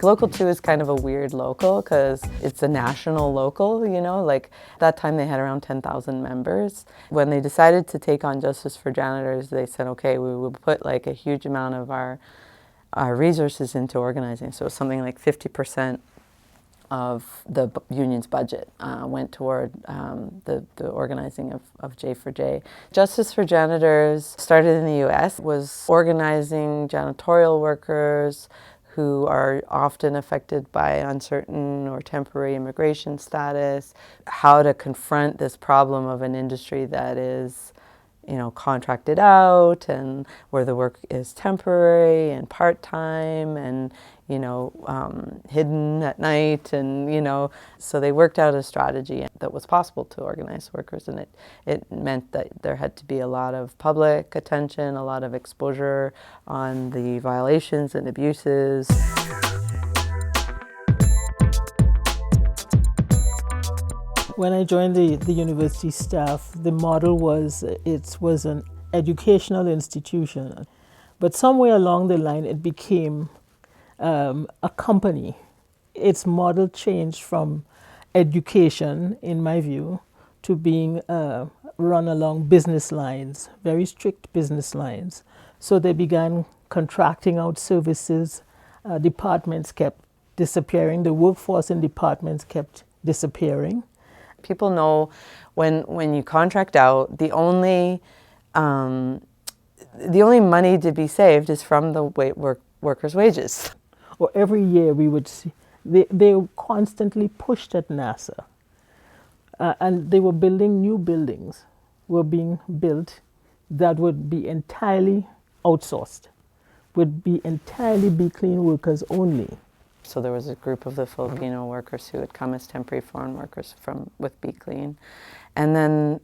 Local 2 is kind of a weird local because it's a national local, you know, like that time they had around 10,000 members. When they decided to take on Justice for Janitors, they said, okay, we will put like a huge amount of our resources into organizing. So something like 50% of the union's budget went toward the organizing of J4J. Justice for Janitors started in the US, was organizing janitorial workers who are often affected by uncertain or temporary immigration status, how to confront this problem of an industry that is, you know, contracted out and where the work is temporary and it and, you know, hidden at night and, you know, so they worked out a strategy that was possible to organize workers, and it meant that there had to be a lot of public attention, a lot of exposure on the violations and abuses. When I joined the university staff, the model was it was an educational institution, but somewhere along the line it became a company. Its model changed from education, in my view, to being run along business lines, very strict business lines. So they began contracting out services. Departments kept disappearing. The workforce in departments kept disappearing. People know when you contract out, the only money to be saved is from the workers' wages. Or every year we would see, they were constantly pushed at NASA. And they were building new buildings, were being built that would be entirely outsourced, would be entirely Be Clean workers only. So there was a group of the Filipino workers who had come as temporary foreign workers with Be Clean, and then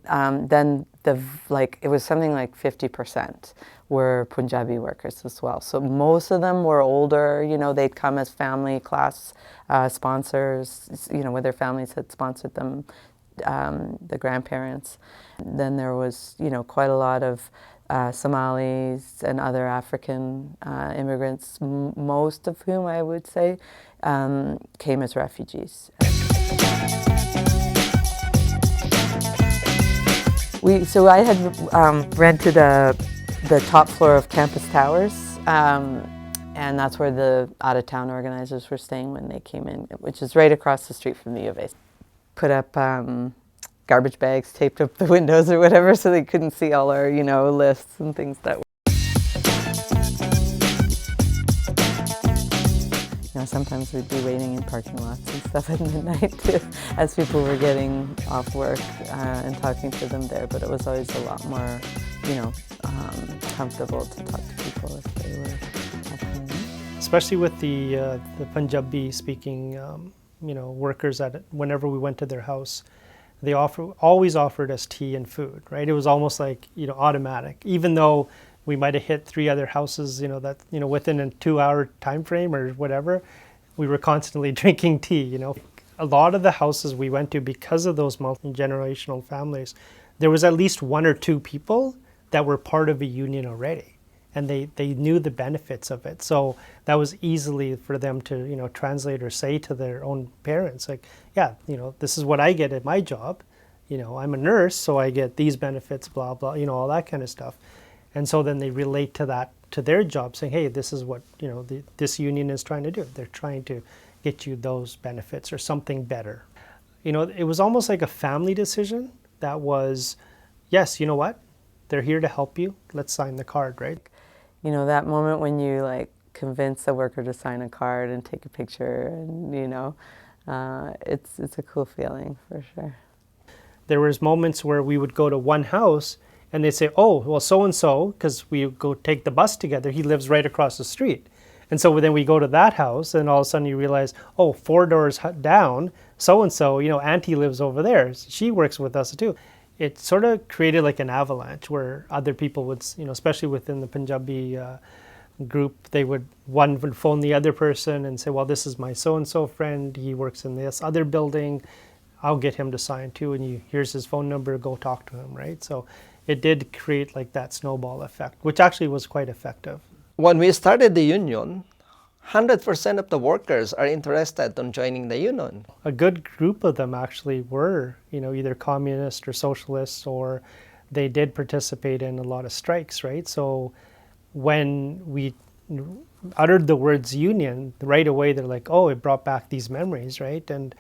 it was something like 50% were Punjabi workers as well. So most of them were older. You know, they'd come as family class sponsors. You know, where their families had sponsored them, the grandparents. Then there was, you know, quite a lot of Somalis and other African immigrants, most of whom I would say came as refugees. So I had rented the top floor of Campus Towers, and that's where the out-of-town organizers were staying when they came in, which is right across the street from the U of A. Put up garbage bags, taped up the windows or whatever so they couldn't see all our, you know, lists and things that way. You know, sometimes we'd be waiting in parking lots and stuff at midnight too, as people were getting off work and talking to them there, but it was always a lot more, you know, comfortable to talk to people if they were talking. Especially with the Punjabi speaking, you know, workers whenever we went to their house, they always offered us tea and food, right? It was almost like, you know, automatic, even though we might have hit 3 other houses, you know, that, you know, within a 2-hour time frame or whatever, we were constantly drinking tea, you know. A lot of the houses we went to, because of those multi-generational families, there was at least 1 or 2 people that were part of a union already. And they knew the benefits of it. So that was easily for them to, you know, translate or say to their own parents, like, yeah, you know, this is what I get at my job. You know, I'm a nurse, so I get these benefits, blah, blah, you know, all that kind of stuff. And so then they relate to that, to their job, saying, hey, this is what, you know, this union is trying to do. They're trying to get you those benefits or something better. You know, it was almost like a family decision that was, yes, you know what? They're here to help you. Let's sign the card, right? You know, that moment when you like convince a worker to sign a card and take a picture, and you know, it's a cool feeling for sure. There was moments where we would go to one house and they'd say, oh, well, so-and-so, because we go take the bus together, he lives right across the street. And so then we go to that house and all of a sudden you realize, oh, 4 doors down, so-and-so, you know, auntie lives over there. She works with us too. It sort of created like an avalanche where other people would, you know, especially within the Punjabi group, one would phone the other person and say, well, this is my so-and-so friend, he works in this other building, I'll get him to sign too, and here's his phone number, go talk to him, right? So it did create like that snowball effect, which actually was quite effective. When we started the union, 100% of the workers are interested in joining the union. A good group of them actually were, either communist or socialists, or they did participate in a lot of strikes, right? So when we uttered the words union, right away they're like, oh, it brought back these memories, right? And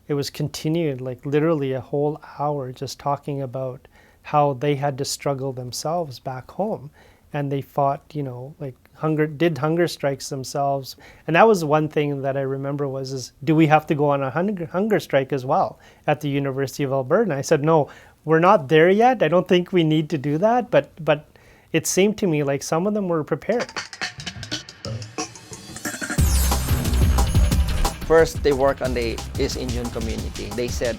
it was continued, like literally a whole hour just talking about how they had to struggle themselves back home. And they fought, like hunger strikes themselves. And that was one thing that I remember is do we have to go on a hunger strike as well at the University of Alberta? And I said, no, we're not there yet. I don't think we need to do that. But it seemed to me like some of them were prepared. First, they work on the East Indian community. They said,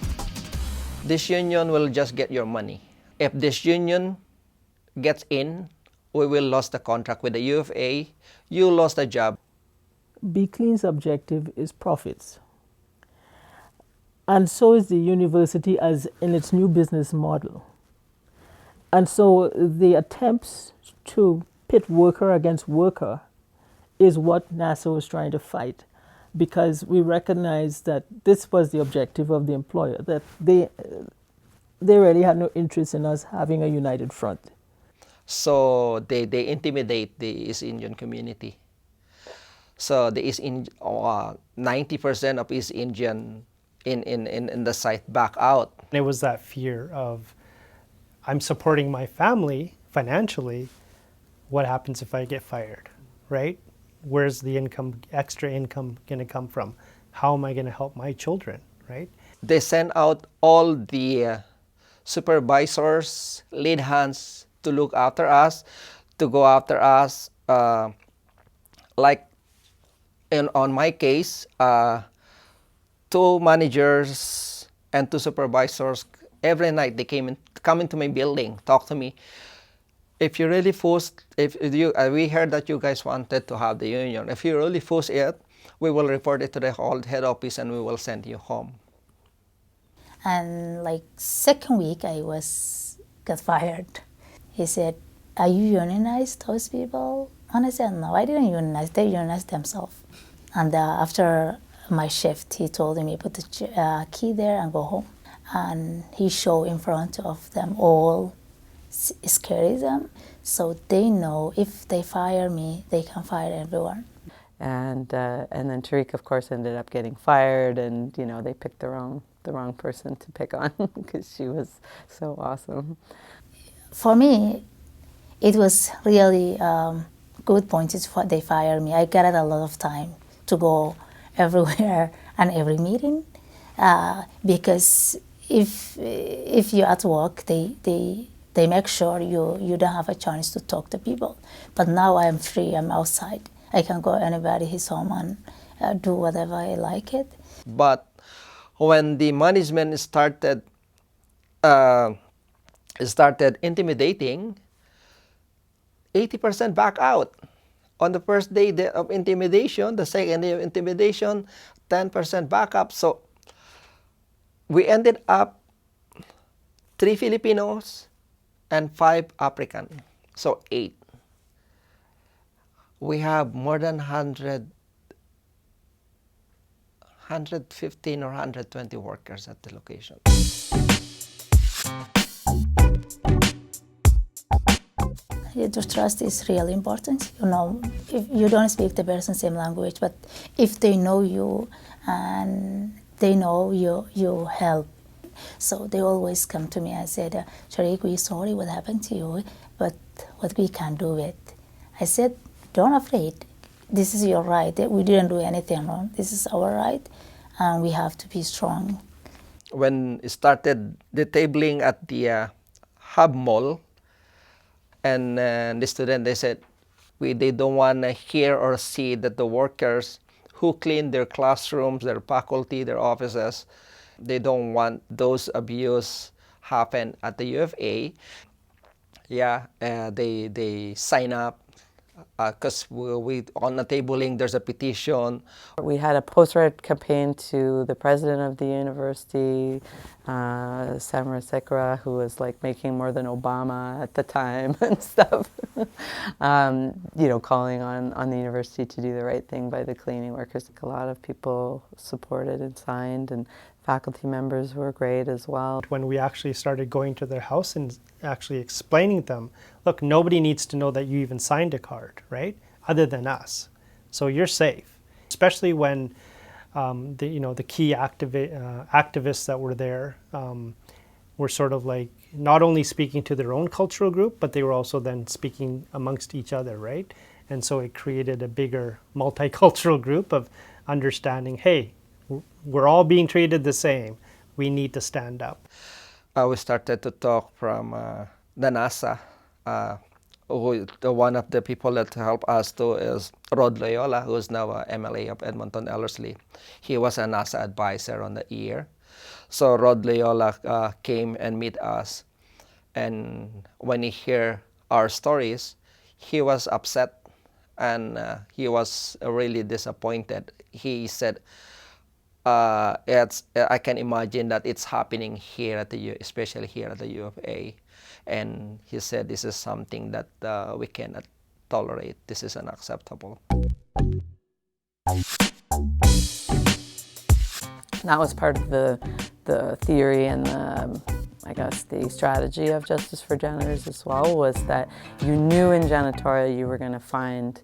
this union will just get your money. If this union gets in, we will lose the contract with the UFA. You lost the job. Be Clean's objective is profits. And so is the university as in its new business model. And so the attempts to pit worker against worker is what NASA was trying to fight, because we recognize that this was the objective of the employer, that they really had no interest in us having a united front. So they intimidate the East Indian community. So the 90% of East Indian in the site back out. It was that fear of, I'm supporting my family financially. What happens if I get fired, right? Where's the extra income going to come from? How am I going to help my children, right? They send out all the supervisors, lead hands to look after us, to go after us. On my case, 2 managers and 2 supervisors, every night they come into my building, talk to me. If you really force, we heard that you guys wanted to have the union. If you really force it, we will report it to the head office and we will send you home. And like second week, got fired. He said, "Are you unionized, those people?" And I said, "No, I didn't unionize. They unionized themselves." And after my shift, he told me, "Put the key there and go home." And he showed in front of them all, scares them, so they know if they fire me, they can fire everyone. And then Tariq, of course, ended up getting fired, and they picked the wrong person to pick on because she was so awesome. For me, it was really good point they fired me. I got a lot of time to go everywhere and every meeting because if you're at work, they make sure you don't have a chance to talk to people. But now I'm free. I'm outside. I can go anybody his home and do whatever I like it. But when the management started intimidating, 80% back out. On the first day of intimidation, the second day of intimidation, 10% back up. So we ended up 3 Filipinos and 5 African, so 8. We have more than 115 or 120 workers at the location. The trust is really important. If you don't speak the person's same language, but if they know you and they know you help. So they always come to me and said, "Tariq, we're sorry what happened to you, but what we can do it." I said, "Don't afraid. This is your right. We didn't do anything wrong. This is our right, and we have to be strong." When it started the tabling at the Hub Mall, and the student, they said, they don't want to hear or see that the workers who clean their classrooms, their faculty, their offices, they don't want those abuse happen at the UFA. Yeah, they sign up because we on the tabling there's a petition. We had a poster campaign to the president of the university, Samara Sekra, who was like making more than Obama at the time and stuff. calling on the university to do the right thing by the cleaning workers. A lot of people supported and signed, and faculty members were great as well. When we actually started going to their house and actually explaining to them, look, nobody needs to know that you even signed a card, right? Other than us. So you're safe. Especially when the key activists that were there were sort of like not only speaking to their own cultural group, but they were also then speaking amongst each other, right? And so it created a bigger multicultural group of understanding, hey, we're all being treated the same. We need to stand up. We started to talk from the NASA. One of the people that helped us too is Rod Loyola, who is now a MLA of Edmonton Ellerslie. He was a NASA advisor on the year. So Rod Loyola came and meet us. And when he heard our stories, he was upset and he was really disappointed. He said, I can imagine that it's happening here at especially here at the U of A. And he said, this is something that we cannot tolerate. This is unacceptable. That was part of the theory and the strategy of Justice for Janitors as well, was that you knew in janitorial you were going to find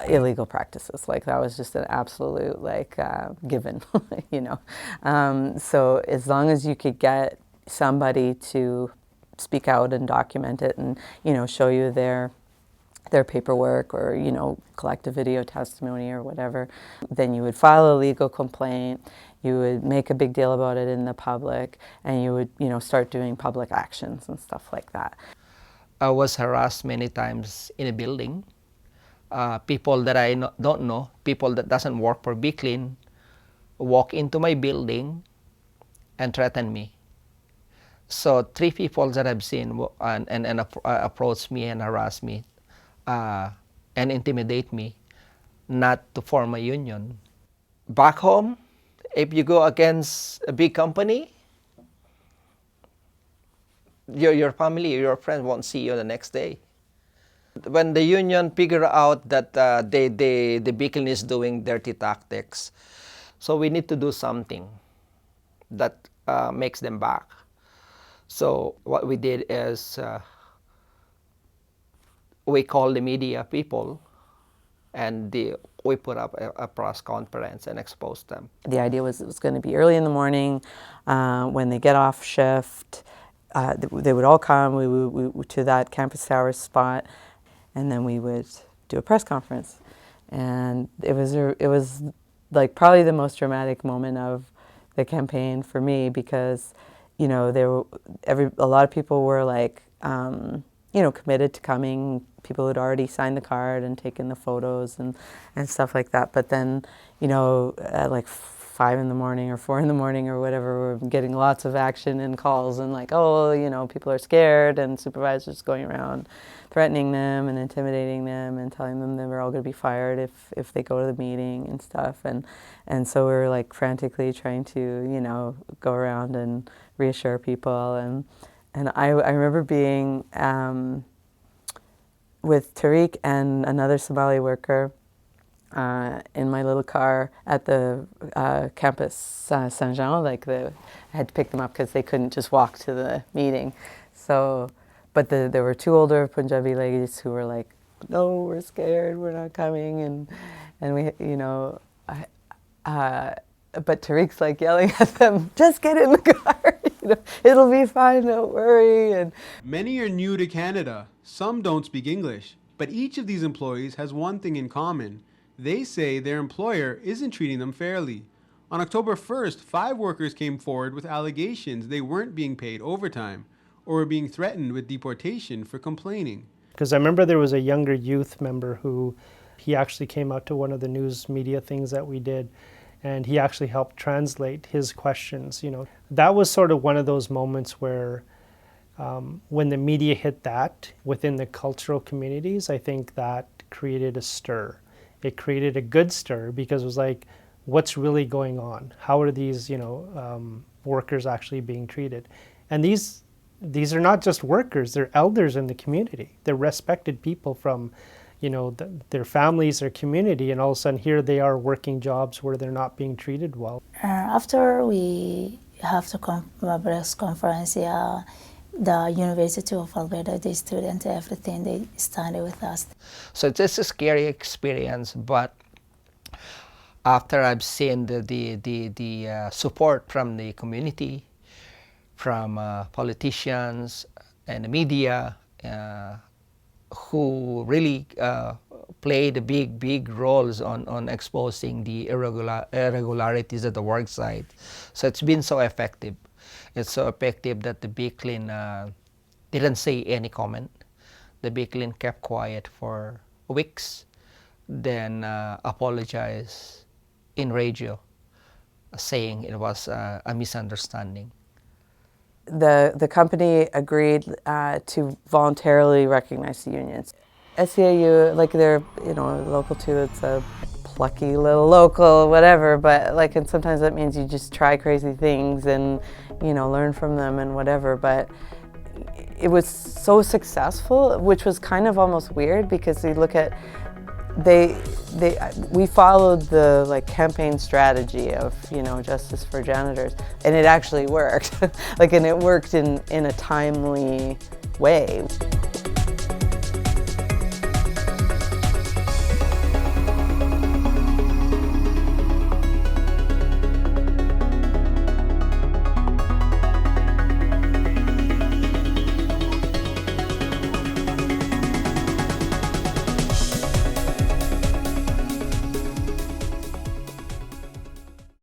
illegal practices. Like, that was just an absolute given, So as long as you could get somebody to speak out and document it and, show you their paperwork or, collect a video testimony or whatever, then you would file a legal complaint, you would make a big deal about it in the public, and you would, start doing public actions and stuff like that. I was harassed many times in a building. People that I don't know, people that doesn't work for Be Clean, walk into my building and threaten me. So 3 people that I've seen and approach me and harass me and intimidate me not to form a union. Back home, if you go against a big company, your family, your friends won't see you the next day. When the union figure out that the Be Clean is doing dirty tactics, so we need to do something that makes them back. So what we did is we called the media people and we put up a press conference and exposed them. The idea was it was going to be early in the morning when they get off shift. They would all come we to that Campus Tower spot, and then we would do a press conference. And it was like probably the most dramatic moment of the campaign for me, because a lot of people were like committed to coming. People had already signed the card and taken the photos and stuff like that. But then, at like 5 in the morning or 4 in the morning or whatever, we're getting lots of action and calls and people are scared, and supervisors going around threatening them and intimidating them and telling them they were all going to be fired if they go to the meeting and stuff. And so we were like frantically trying to, go around and reassure people. And I remember being with Tariq and another Somali worker in my little car at the campus Saint-Jean. I had to pick them up because they couldn't just walk to the meeting. So, but there were 2 older Punjabi ladies who were like, "No, we're scared, we're not coming," and we, but Tariq's like yelling at them, "Just get in the car, it'll be fine, don't worry." And many are new to Canada. Some don't speak English, but each of these employees has one thing in common. They say their employer isn't treating them fairly. On October 1st, 5 workers came forward with allegations they weren't being paid overtime or were being threatened with deportation for complaining. Because I remember there was a younger youth member who, he actually came out to one of the news media things that we did, and he actually helped translate his questions. That was sort of one of those moments where when the media hit that within the cultural communities, I think that created a stir. It created a good stir, because it was like, what's really going on? How are these, workers actually being treated? And these these are not just workers, they're elders in the community. They're respected people from, their families, their community, and all of a sudden here they are working jobs where they're not being treated well. After we have the press conference, the University of Alberta, the students, everything, they study with us. So it's a scary experience, but after I've seen the support from the community, from politicians and the media, who really played big roles on exposing the irregularities at the work site. So it's been so effective. It's so effective that the BCLIN didn't say any comment. The BCLIN kept quiet for weeks, then apologized in radio, saying it was a misunderstanding. The company agreed to voluntarily recognize the unions. SEIU, like they're local too. It's a plucky little local, whatever. But and sometimes that means you just try crazy things and learn from them and whatever. But it was so successful, which was kind of almost weird because you look at we followed the campaign strategy of Justice for Janitors, and it actually worked. And it worked in a timely way.